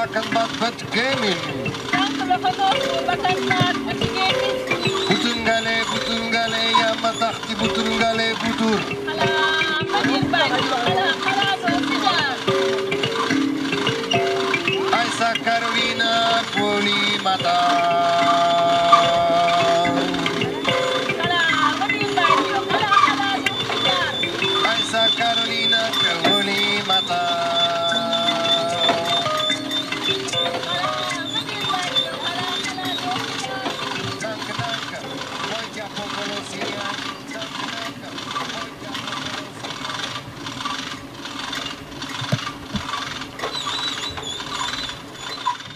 bakken bat bet gaming. Butungale ya matahti butungale butur. Aisa Carolina Poli Mata. Aisa Carolina Poli Mata.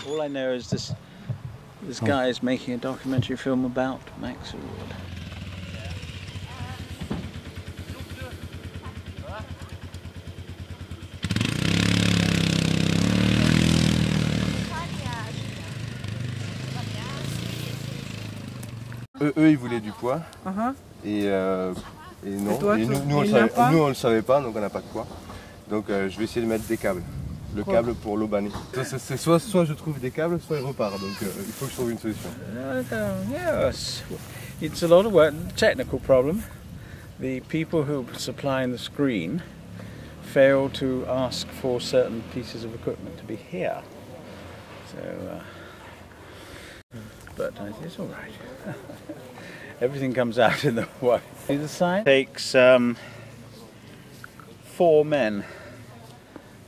All I know is this guy is making a documentary film about Max Award. Eux ils voulaient du poids et non, toi, et nous on le savait pas, donc on n'a pas de poids. Donc je vais essayer de mettre des câbles. Le câble pour l'Aubany. C'est soit je trouve des câbles, soit il repart. Donc il faut que je trouve une solution. Yes, it's a lot of work. Technical problem. The people who are supplying the screen fail to ask for certain pieces of equipment to be here. So, but it's all right. Everything comes out in the way. See the sign? It takes 4 men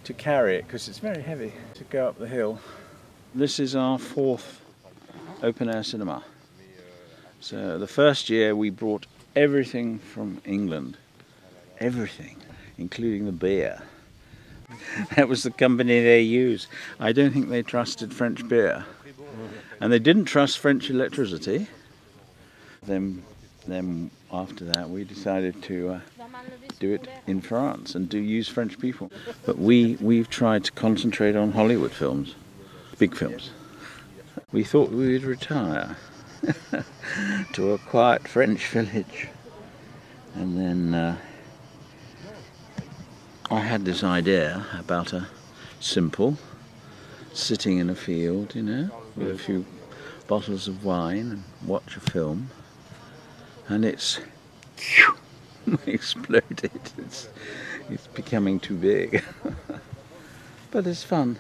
to carry it because it's very heavy to go up the hill. This is our 4th open air cinema. So the first year we brought everything from England, everything, including the beer. That was the company they used. I don't think they trusted French beer, and they didn't trust French electricity. Then after that we decided to do it in France and use French people. But we've tried to concentrate on Hollywood films, big films. We thought we would retire to a quiet French village, and then I had this idea about a simple sitting in a field, you know, with a few bottles of wine and watch a film, and it's exploded. It's becoming too big. But it's fun.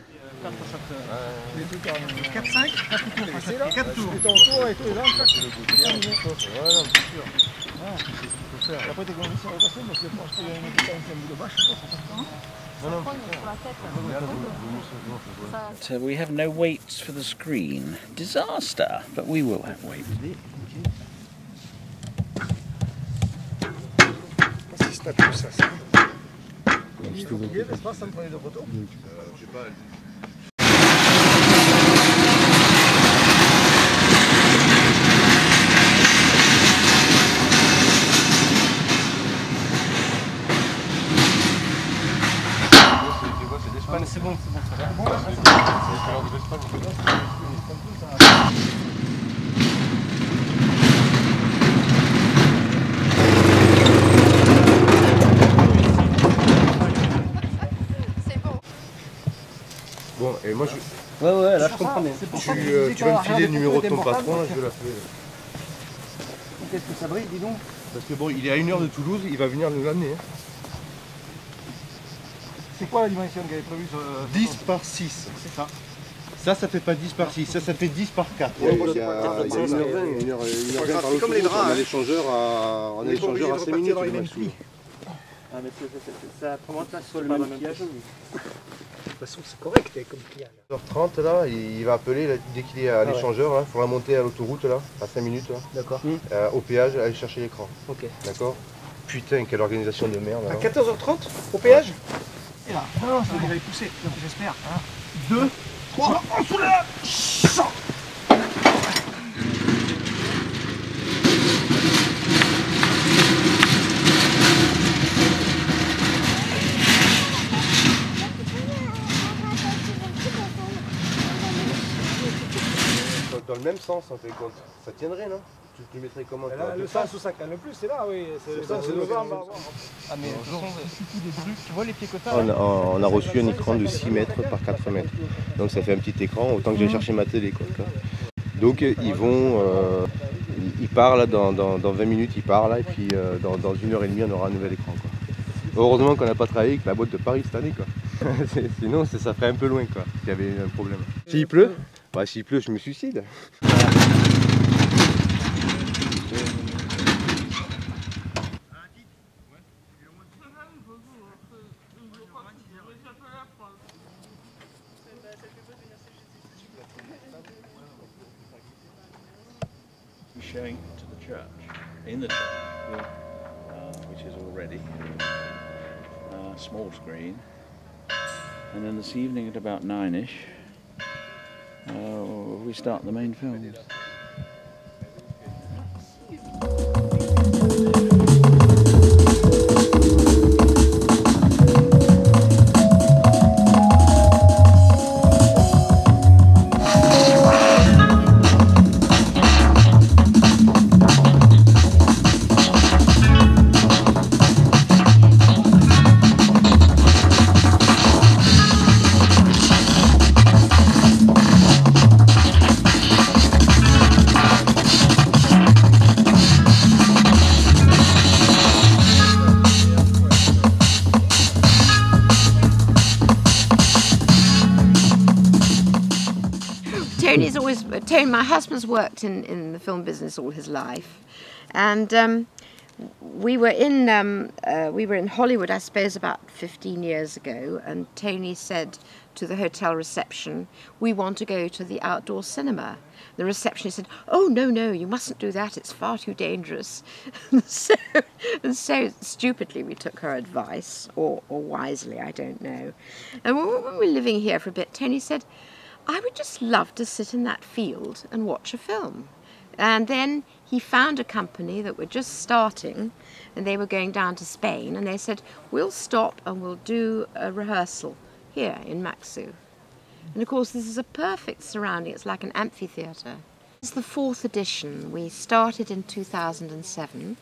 So we have no weights for the screen. Disaster, but we will have weights. C'est bon, Bon, et moi je... Ouais, là je comprends bien. Tu vas me filer le numéro de ton patron, là, je vais l'appeler. Qu'est-ce que ça brille, dis donc? Parce que bon, il est à 1 heure de Toulouse, il va venir nous l'amener. Hein. C'est quoi la dimension qu'il avait prévue sur 10 par 6. C'est ça. Ça fait pas 10 par 6, ça fait 10 par 4. Il y a 1h20, 1h20 par l'autoroute, on a l'échangeur à 5 minutes. Ah mais ça remonte là sur le même pliage. De toute façon c'est correct comme pliage. 1h30 là, il va appeler là, dès qu'il est à l'échangeur, là, il faudra monter à l'autoroute là, à 5 minutes là. D'accord. Au péage, aller chercher l'écran. Ok. D'accord. Putain, quelle organisation de merde. À 14h30 au péage. Et là, non, ça va déjà y pousser, j'espère. 2, 3, on soulève. Dans le même sens en fait compte. Ça tiendrait non? tu mettrais comment là, le sens où ça calme le plus, c'est là, oui. C'est le sens où novembre. Ah mais de toute façon, tous des trucs, tu vois les pieds-cotins on a reçu un écran de 6 mètres par 4 mètres. Donc ça fait un petit écran, autant que j'aille chercher ma télé. Quoi. Donc ils vont, il part là, dans 20 minutes, il part là, et puis dans 1h30, on aura un nouvel écran. Quoi. Heureusement qu'on n'a pas travaillé avec la boîte de Paris cette année. Quoi. Sinon ça ferait un peu loin, quoi, s'il y avait un problème. S'il pleut, bah, s'il pleut, je me suicide. Showing to the church, in the church, which is all ready, small screen, and then this evening at about 9ish, we start the main films. Tony, my husband's worked in the film business all his life, and we were in Hollywood, I suppose, about 15 years ago, and Tony said to the hotel reception, "We want to go to the outdoor cinema." The receptionist said, "Oh no, you mustn't do that, it's far too dangerous." so stupidly we took her advice, or wisely, I don't know. And when we were living here for a bit, Tony said, "I would just love to sit in that field and watch a film." And then he found a company that were just starting, and they were going down to Spain, and they said, "We'll stop and we'll do a rehearsal here in Maxu." And of course this is a perfect surrounding, it's like an amphitheatre. It's the 4th edition. We started in 2007,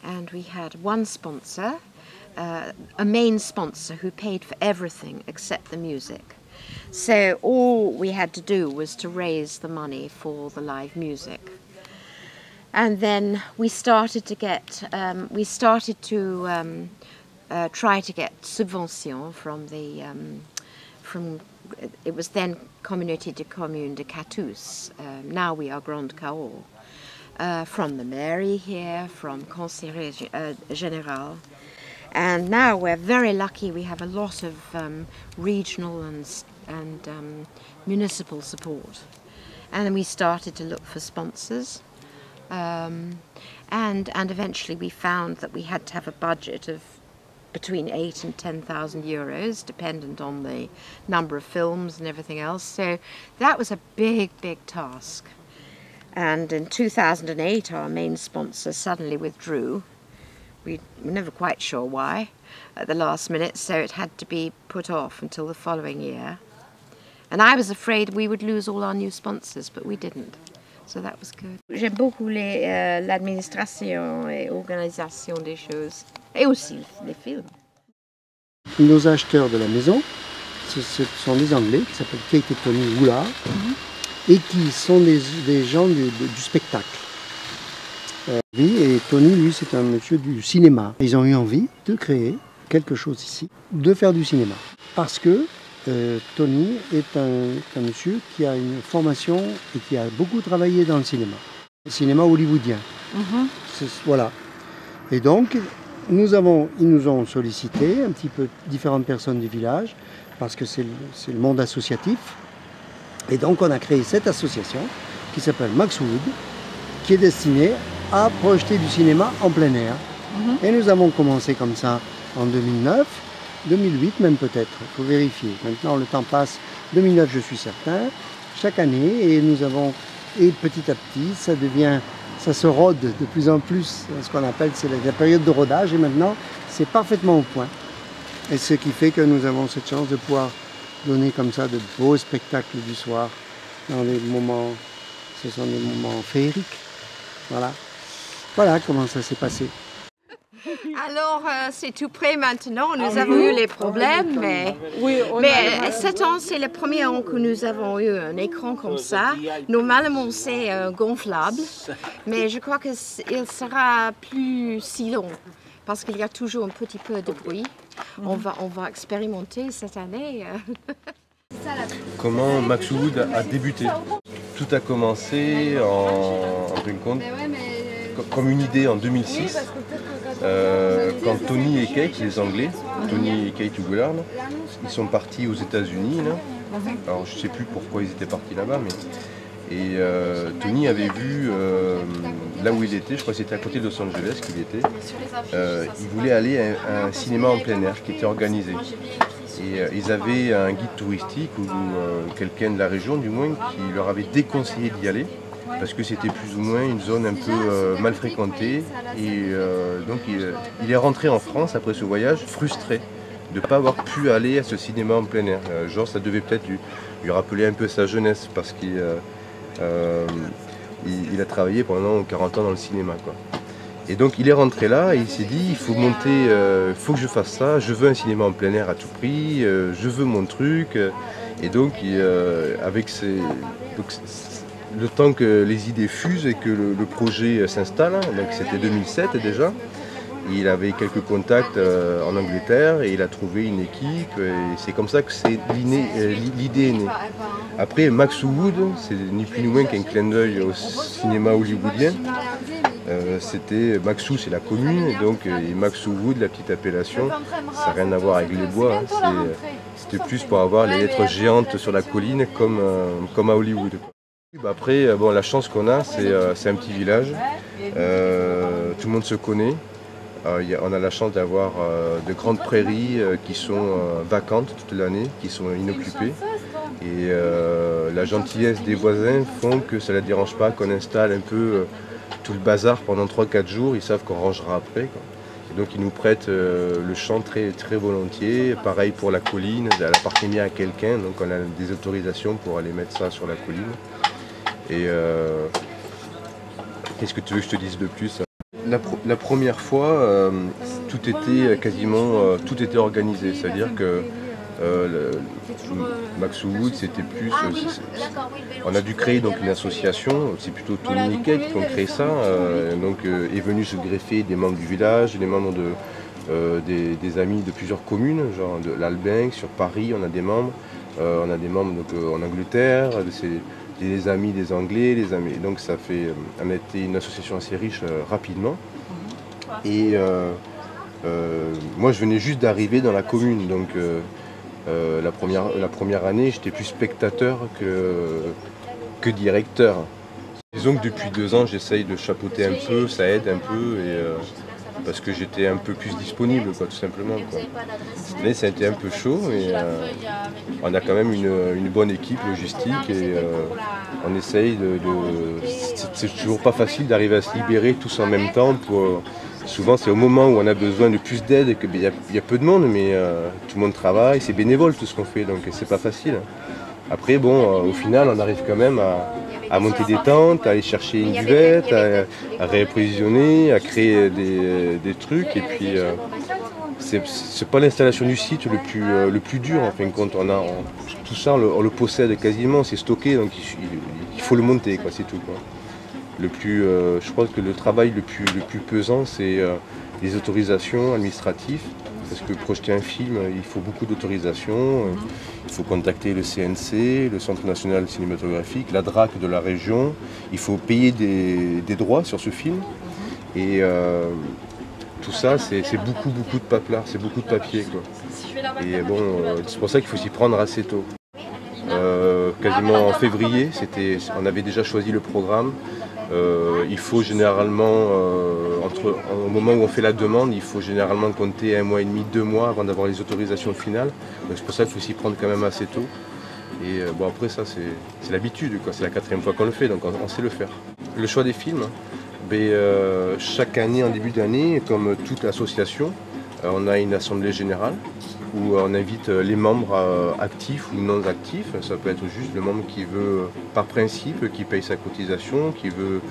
and we had one sponsor, a main sponsor who paid for everything except the music. So all we had to do was to raise the money for the live music. And then we started to get, try to get subvention from the, it was then Communauté de Communes de Catous, now we are Grande Cahors, from the mairie here, from Conseil Général. And now we're very lucky, we have a lot of regional and municipal support. And then we started to look for sponsors. And eventually we found that we had to have a budget of between 8,000 and 10,000 euros, dependent on the number of films and everything else. So that was a big task. And in 2008 our main sponsor suddenly withdrew. We were never quite sure why at the last minute, so it had to be put off until the following year. And I was afraid we would lose all our new sponsors, but we didn't. So that was good. J'aime beaucoup l'administration et l'organisation des choses, et aussi les films. Nos acheteurs de la maison, ce sont des Anglais qui s'appellent Kate et Tony Woolard, et qui sont des gens du spectacle. Et Tony, lui, c'est un monsieur du cinéma. Ils ont eu envie de créer quelque chose ici, de faire du cinéma. Parce que Tony est un monsieur qui a une formation et qui a beaucoup travaillé dans le cinéma hollywoodien. Voilà. Et donc, ils nous ont sollicité un petit peu différentes personnes du village, parce que c'est le monde associatif. Et donc, on a créé cette association qui s'appelle Maxwood, qui est destinée à projeter du cinéma en plein air. Et nous avons commencé comme ça en 2009, 2008 même peut-être, il faut vérifier. Maintenant le temps passe, 2009 je suis certain, chaque année, et et petit à petit ça se rôde de plus en plus, ce qu'on appelle, c'est la période de rodage, et maintenant c'est parfaitement au point. Et ce qui fait que nous avons cette chance de pouvoir donner comme ça de beaux spectacles du soir, dans des moments, ce sont des moments féeriques. Voilà. Voilà comment ça s'est passé. Alors, c'est tout prêt maintenant. Nous avons eu les problèmes, mais cet an, c'est le premier an que nous avons eu un écran comme ça. Normalement, c'est gonflable, mais je crois qu'il sera plus si long, parce qu'il y a toujours un petit peu de bruit. On va expérimenter cette année. Comment Max Wood a débuté? Tout a commencé en fin de compte comme une idée en 2006, quand Tony et Kate, les Anglais, Tony et Kate Ugular, ils sont partis aux États-Unis. Alors je ne sais plus pourquoi ils étaient partis là-bas, mais Tony avait vu là où il était, je crois que c'était à côté de Los Angeles qu'il était, il voulait aller à un cinéma en plein air qui était organisé. Et ils avaient un guide touristique ou quelqu'un de la région du moins qui leur avait déconseillé d'y aller parce que c'était plus ou moins une zone un peu mal fréquentée. Et donc il est rentré en France après ce voyage frustré de ne pas avoir pu aller à ce cinéma en plein air. Genre ça devait peut-être lui rappeler un peu sa jeunesse parce qu'il a travaillé pendant 40 ans dans le cinéma, quoi. Et donc il est rentré là et il s'est dit il faut monter, faut que je fasse ça, je veux un cinéma en plein air à tout prix, je veux mon truc. Et donc avec le temps que les idées fusent et que le projet s'installe, donc c'était 2007 déjà, il avait quelques contacts en Angleterre et il a trouvé une équipe et c'est comme ça que l'idée est née. Après Max Wood, c'est ni plus ni moins qu'un clin d'œil au cinéma hollywoodien. C'était Maxou, c'est la commune, et donc et Maxou Wood, la petite appellation, ça n'a rien à voir avec les bois, hein, c'était plus pour avoir les lettres géantes sur la colline comme à Hollywood. Après, bon, la chance qu'on a, c'est un petit village, tout le monde se connaît, on a la chance d'avoir de grandes prairies qui sont vacantes toute l'année, qui sont inoccupées. Et la gentillesse des voisins font que ça ne les dérange pas qu'on installe un peu tout le bazar pendant 3-4 jours, ils savent qu'on rangera après, quoi. Et donc ils nous prêtent le champ très, très volontiers. Pareil pour la colline, elle appartenait à quelqu'un, donc on a des autorisations pour aller mettre ça sur la colline. Et qu'est-ce que tu veux que je te dise de plus? La première fois, tout était quasiment tout était organisé, c'est-à-dire que Max Wood, c'était plus. On a dû créer donc une association, c'est plutôt Tony et Kate qui ont créé ça. Donc est venu se greffer des membres du village, des membres des amis de plusieurs communes, genre de l'Albinc, sur Paris, on a des membres. On a des membres donc, en Angleterre, des amis des Anglais, les amis. Donc ça fait. On a été une association assez riche rapidement. Et moi je venais juste d'arriver dans la commune, donc. La première année, j'étais plus spectateur que directeur. Disons que depuis 2 ans, j'essaye de chapeauter un peu, ça aide un peu, parce que j'étais un peu plus disponible, quoi, tout simplement, quoi. Cette année, ça a été un peu chaud, mais on a quand même une bonne équipe logistique et on essaye c'est toujours pas facile d'arriver à se libérer tous en même temps. Souvent, c'est au moment où on a besoin de plus d'aide qu'il y a peu de monde, mais tout le monde travaille, c'est bénévole tout ce qu'on fait, donc c'est pas facile. Après, bon, au final, on arrive quand même à monter des tentes, à aller chercher une buvette, à réapprovisionner, à créer des trucs, et puis c'est pas l'installation du site le plus dur, en fin de compte. Tout ça, on le possède quasiment, c'est stocké, donc il faut le monter, quoi, c'est tout, quoi. Je pense que le travail le plus pesant, c'est les autorisations administratives, parce que projeter un film, il faut beaucoup d'autorisations. Il faut contacter le CNC, le Centre national cinématographique, la DRAC de la région. Il faut payer des droits sur ce film. Et tout ça, c'est beaucoup de paplard, c'est beaucoup de papier, quoi. Et bon, c'est pour ça qu'il faut s'y prendre assez tôt. Quasiment en février, on avait déjà choisi le programme. Il faut généralement, au moment où on fait la demande, il faut généralement compter 1 mois et demi, 2 mois avant d'avoir les autorisations finales. Donc c'est pour ça qu'il faut s'y prendre quand même assez tôt. Et bon, après ça, c'est l'habitude, quoi. C'est la 4e fois qu'on le fait, donc on sait le faire. Le choix des films, chaque année, en début d'année, comme toute association, on a une assemblée générale où on invite les membres actifs ou non actifs. Ça peut être juste le membre qui veut, par principe, qui paye sa cotisation, qui veut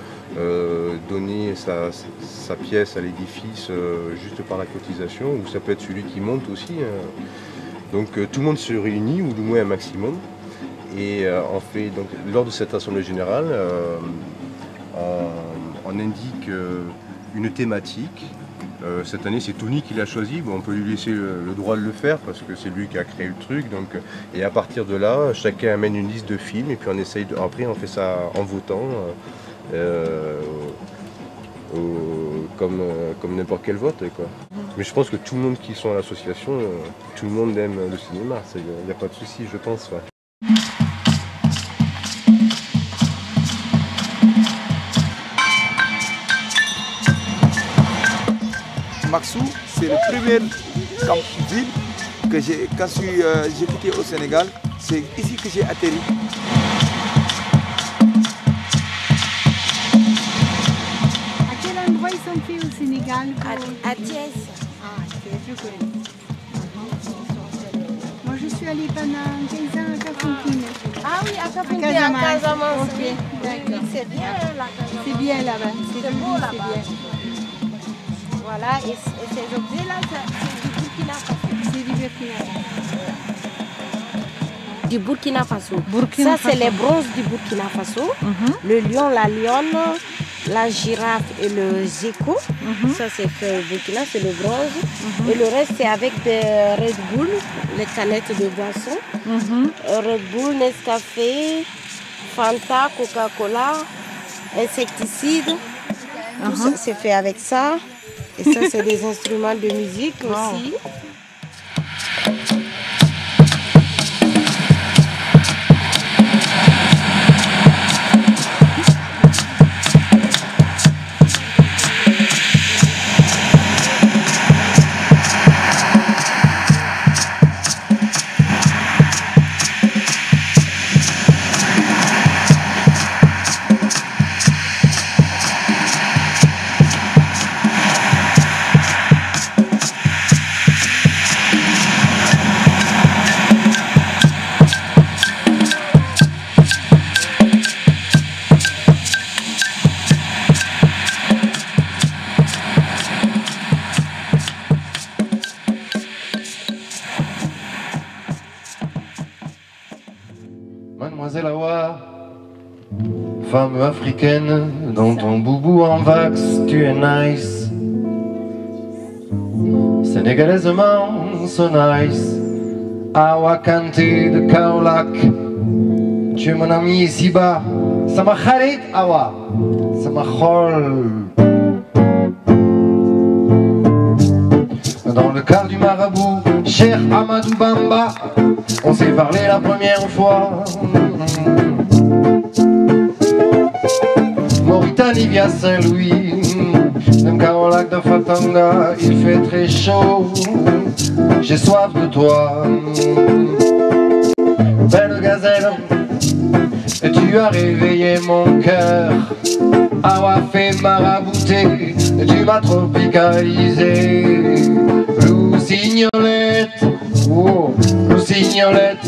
donner sa pièce à l'édifice juste par la cotisation, ou ça peut être celui qui monte aussi. Donc tout le monde se réunit, ou du moins un maximum, et on fait, donc, lors de cette assemblée générale, on indique une thématique. Cette année, c'est Tony qui l'a choisi. Bon, on peut lui laisser le droit de le faire parce que c'est lui qui a créé le truc. Donc, et à partir de là, chacun amène une liste de films et puis on essaye après on fait ça en votant, comme n'importe quel vote, quoi. Mais je pense que tout le monde qui sont à l'association, tout le monde aime le cinéma. Il n'y a pas de souci, je pense. Ouais. Maxou, c'est le premier ville que quand j'ai quitté au Sénégal, c'est ici que j'ai atterri. À quel endroit ils sont faits au Sénégal? À Thiès. Ah, Thiès, je connais. Moi, je suis allée pendant 15 ans à Kafountine. Ah oui, à Kafountine, à Casamance. Ok, d'accord. C'est bien là. C'est bien là-bas. C'est beau là-bas. Voilà, et ces objets-là, c'est du Burkina Faso. C'est du Burkina Faso. Du Burkina Faso. Ça, c'est les bronzes du Burkina Faso. Le lion, la lionne, la girafe et le zéko. Ça, c'est fait au Burkina, c'est le bronze. Et le reste, c'est avec des Red Bull, les canettes de boisson. Red Bull, Nescafé, Fanta, Coca-Cola, insecticides. Tout ça, c'est fait avec ça. Et ça, c'est des instruments de musique aussi. Mademoiselle Awa, femme africaine, dans ton boubou en vax, tu es nice. Sénégalaisement, so nice. Awa Kanté de Kaolack, tu es mon ami ici-bas. Sama kharit Awa, sama khol. Dans le cadre du marabout, cher Amadou Bamba, on s'est parlé la première fois. Mauritanie via Saint-Louis, même Kaolack de Fatanga, il fait très chaud. J'ai soif de toi, belle gazelle, et tu as réveillé mon cœur. Awa fait marabouter, tu m'as tropicalisé. Lucignolette, oh, Lucignolette,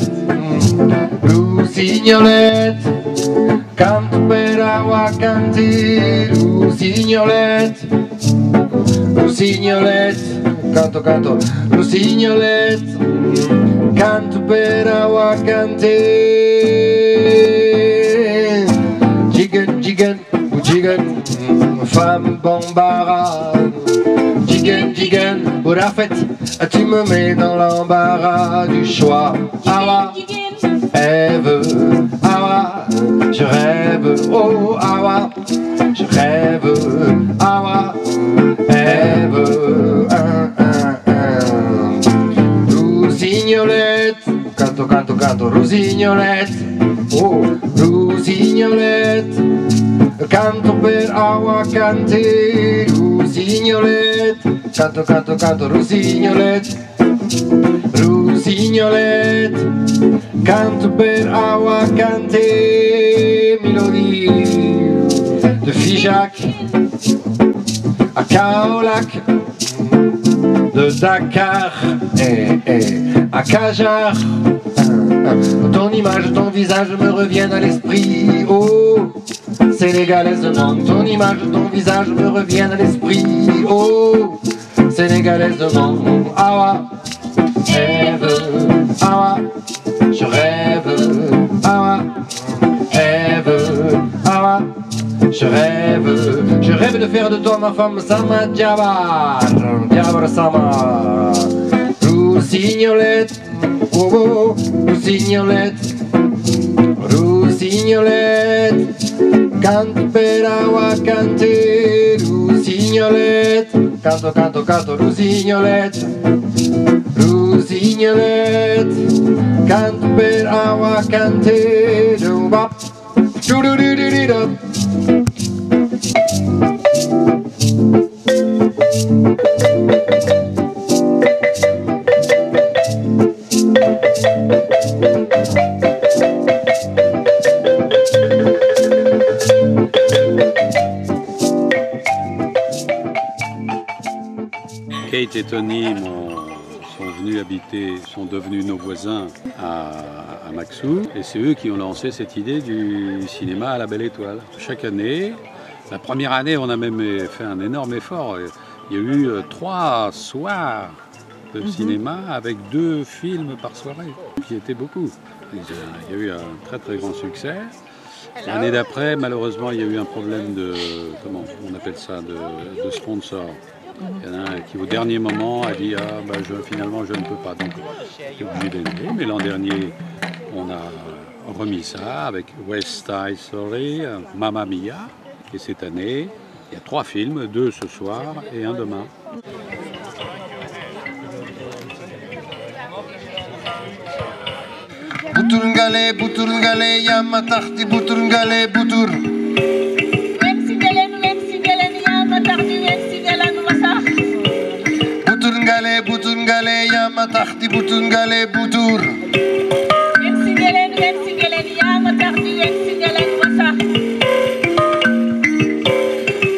Lucignolette, canto per Awa canti, Lucignolette, Lucignolette, canto, canto, Lucignolette, canto per Awa canti. Jigen, jigen, jigen, femme bambara. Jigen, jigen, Bourafet, tu me mets dans l'embarras du choix. Awa, Ève, Awa, je rêve, oh Awa, je rêve, Awa, Ève, Lucignolette, canto, canto, canto, Lucignolette, oh, Lucignolette, canto per Awa canti, Lucignolette, canto, canto, canto, Lucignolette, Lucignolette, canto per Awa canti, mélodie de Figeac à Kaolack, de Dakar à Cajar. Ton image, ton visage me reviennent à l'esprit. Oh, sénégalaisement, ton image, ton visage me reviennent à l'esprit. Oh, sénégalaisement, awa, rêve, awa, je rêve, awa, rêve, awa, je rêve de faire de toi ma femme, Sama Djabar, Djabar Sama, Rossignolette, oh oh, Rossignolette, Rossignolette, canti per awa, canti, Rossignolette, canto, canto, canto, Rossignolette, Rossignolette, canto per awa, canti, do-bop, do-do-do-do-do-do. Kate et Tony sont venus habiter, sont devenus nos voisins à Maxou, et c'est eux qui ont lancé cette idée du cinéma à la Belle Étoile. Chaque année, la première année, on a même fait un énorme effort. Il y a eu 3 soirs de cinéma avec 2 films par soirée, qui étaient beaucoup. Il y a eu un très très grand succès. L'année d'après, malheureusement, il y a eu un problème de, comment on appelle ça, de sponsor. Il y en a un qui au dernier moment a dit ah bah finalement je ne peux pas, donc j'ai obligé d'annuler. Mais l'an dernier on a remis ça avec West Side Story, Mamma Mia, et cette année il y a 3 films, 2 ce soir et 1 demain. Buturngale, buturngale, yamatahti, buturngale, butur. Buturngale, buturngale, yamatahti, buturngale, butur.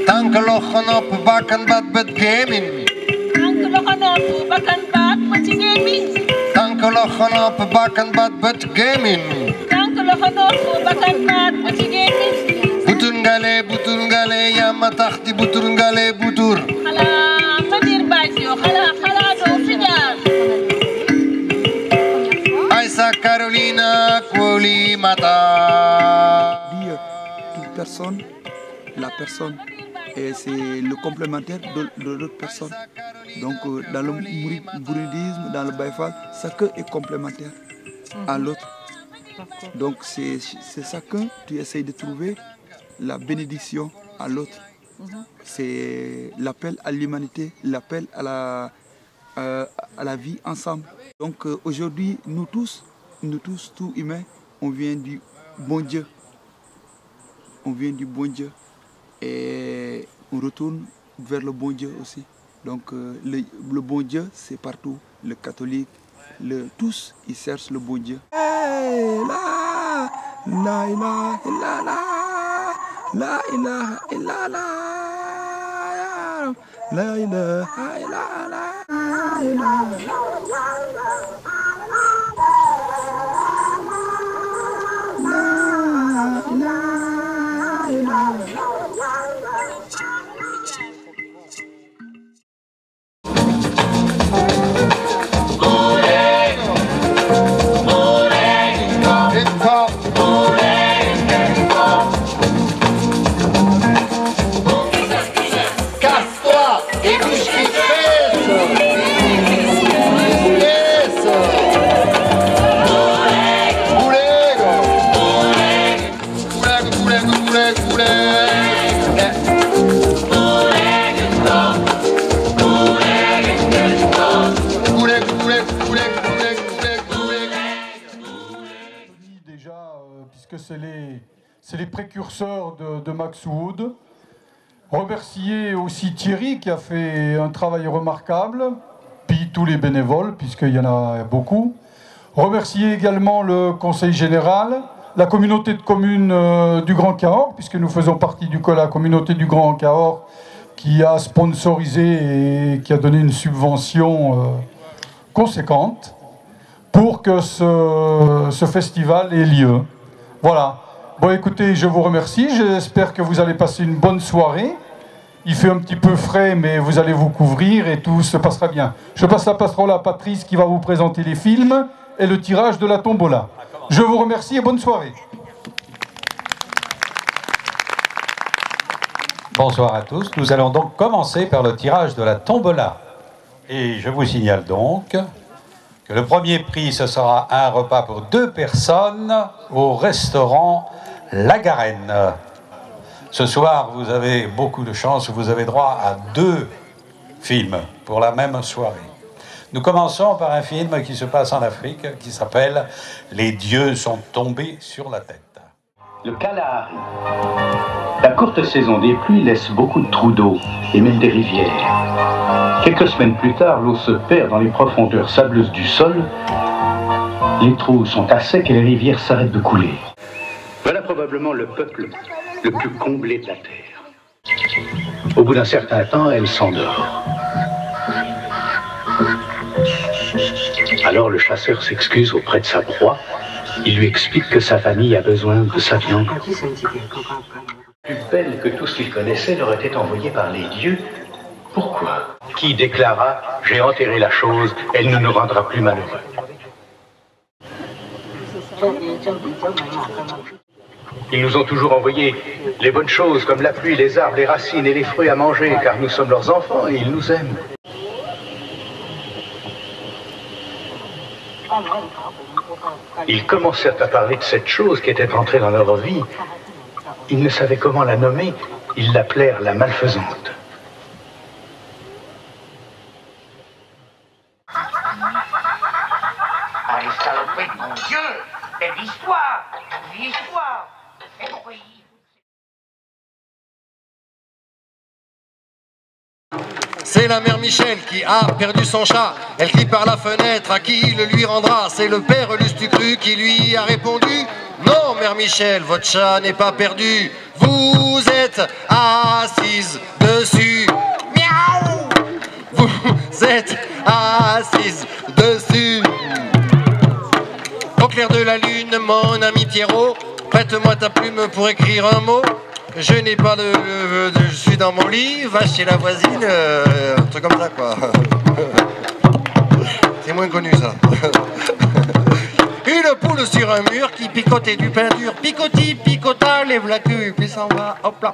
Tankelochonop, bakan bat bet gaming. Tankelochonop, bakan bat bet gaming. Tankelochonop, bakan bat bet gaming. Tankelochonop, bakan bat bet gaming. Buturngale, buturngale, yamatahti, buturngale, butur. Aïssa Carolina Koulimata. Dire toute personne, la personne, et c'est le complémentaire de l'autre personne. Donc dans le bouddhisme, dans le Baïfal, chacun est complémentaire à l'autre. Donc c'est chacun, tu essayes de trouver la bénédiction à l'autre. C'est l'appel à l'humanité, l'appel à la vie ensemble. Donc aujourd'hui, nous tous, tout humains, on vient du bon Dieu. On vient du bon Dieu et on retourne vers le bon Dieu aussi. Donc le bon Dieu, c'est partout. Le catholique, tous, ils cherchent le bon Dieu. Hey, la ilaha illallah. La ilaha illallah, la ilaha illallah, la ilaha C'est les précurseurs de Maxwood. Remercier aussi Thierry qui a fait un travail remarquable, puis tous les bénévoles, puisqu'il y en a beaucoup. Remercier également le Conseil général, la communauté de communes du Grand Cahors, puisque nous faisons partie de la communauté du Grand Cahors, qui a sponsorisé et qui a donné une subvention conséquente pour que ce festival ait lieu. Voilà. Bon, écoutez, je vous remercie. J'espère que vous allez passer une bonne soirée. Il fait un petit peu frais, mais vous allez vous couvrir et tout se passera bien. Je passe la parole à Patrice qui va vous présenter les films et le tirage de la tombola. Je vous remercie et bonne soirée. Bonsoir à tous. Nous allons donc commencer par le tirage de la tombola. Et je vous signale donc que le premier prix, ce sera un repas pour 2 personnes au restaurant La Garenne. Ce soir, vous avez beaucoup de chance, vous avez droit à 2 films pour la même soirée. Nous commençons par un film qui se passe en Afrique, qui s'appelle « Les dieux sont tombés sur la tête ». Le Kalahari. La courte saison des pluies laisse beaucoup de trous d'eau et même des rivières. Quelques semaines plus tard, l'eau se perd dans les profondeurs sableuses du sol. Les trous sont à sec et les rivières s'arrêtent de couler. Voilà probablement le peuple le plus comblé de la terre. Au bout d'un certain temps, elle s'endort. Alors le chasseur s'excuse auprès de sa proie. Il lui explique que sa famille a besoin de sa viande. Plus belle que tout ce qu'il connaissait leur était envoyée par les dieux. Pourquoi? Qui déclara « J'ai enterré la chose, elle ne nous rendra plus malheureux ». Ils nous ont toujours envoyé les bonnes choses comme la pluie, les arbres, les racines et les fruits à manger, car nous sommes leurs enfants et ils nous aiment. Ils commencèrent à parler de cette chose qui était entrée dans leur vie. Ils ne savaient comment la nommer, ils l'appelèrent la malfaisante. Aristote, mon Dieu, c'est l'histoire, l'histoire, c'est incroyable. C'est la mère Michel qui a perdu son chat. Elle crie par la fenêtre à qui le lui rendra. C'est le père Lustucru qui lui a répondu: non, mère Michel, votre chat n'est pas perdu. Vous êtes assise dessus. Miaou. Vous êtes assise dessus. Au clair de la lune, mon ami Pierrot, prête-moi ta plume pour écrire un mot. Je n'ai pas je suis dans mon lit, va chez la voisine, un truc comme ça quoi. C'est moins connu ça. Une poule sur un mur qui picotait du pain dur. Picoti, picota, lève la queue, puis s'en va, hop là.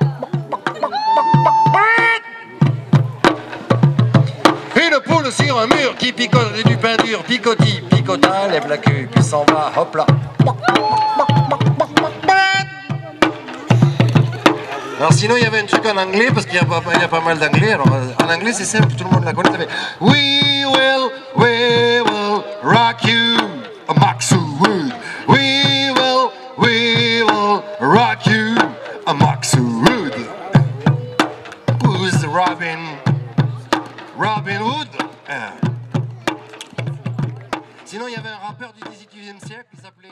Une poule sur un mur qui picotait du pain dur. Picoti, picota, lève la queue, puis s'en va, hop là. Alors sinon il y avait un truc en anglais, parce qu'il y a pas mal d'anglais. Alors en anglais c'est simple, tout le monde la connaît. Ça fait we will rock you, Maxwood. We will rock you, Maxwood. Who's Robin Hood? Sinon il y avait un rappeur du 18e siècle qui s'appelait